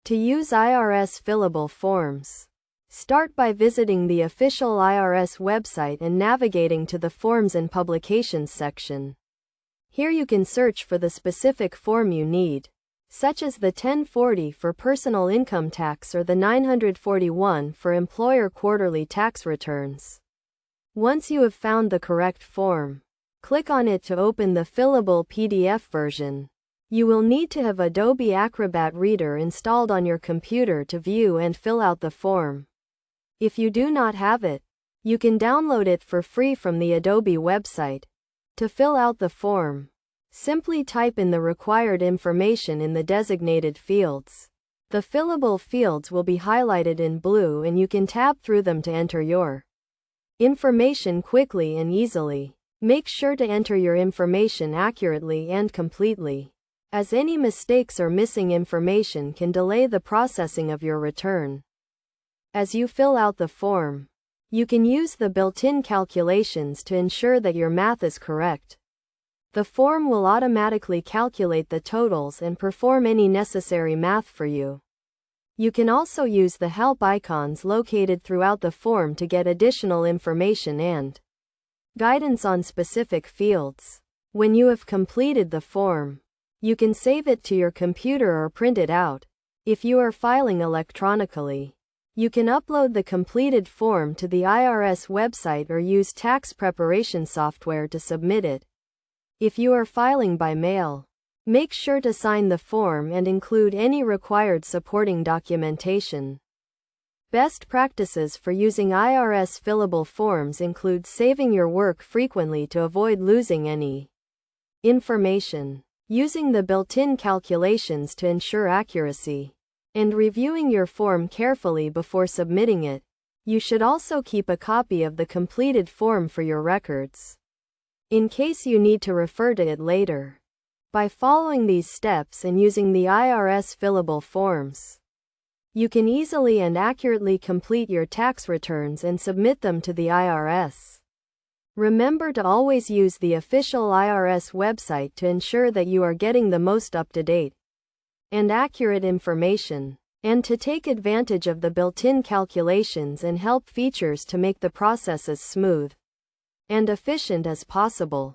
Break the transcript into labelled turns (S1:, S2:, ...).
S1: To use IRS fillable forms, start by visiting the official IRS website and navigating to the Forms and Publications section. Here you can search for the specific form you need, such as the 1040 for personal income tax or the 941 for employer quarterly tax returns. Once you have found the correct form, click on it to open the fillable PDF version. You will need to have Adobe Acrobat Reader installed on your computer to view and fill out the form. If you do not have it, you can download it for free from the Adobe website. To fill out the form, simply type in the required information in the designated fields. The fillable fields will be highlighted in blue and you can tab through them to enter your information quickly and easily. Make sure to enter your information accurately and completely, as any mistakes or missing information can delay the processing of your return. As you fill out the form, you can use the built-in calculations to ensure that your math is correct. The form will automatically calculate the totals and perform any necessary math for you. You can also use the help icons located throughout the form to get additional information and guidance on specific fields. When you have completed the form, you can save it to your computer or print it out. If you are filing electronically, you can upload the completed form to the IRS website or use tax preparation software to submit it. If you are filing by mail, make sure to sign the form and include any required supporting documentation. Best practices for using IRS fillable forms include saving your work frequently to avoid losing any information, using the built-in calculations to ensure accuracy, and reviewing your form carefully before submitting it. You should also keep a copy of the completed form for your records, in case you need to refer to it later. By following these steps and using the IRS fillable forms, you can easily and accurately complete your tax returns and submit them to the IRS. Remember to always use the official IRS website to ensure that you are getting the most up-to-date and accurate information, and to take advantage of the built-in calculations and help features to make the process as smooth and efficient as possible.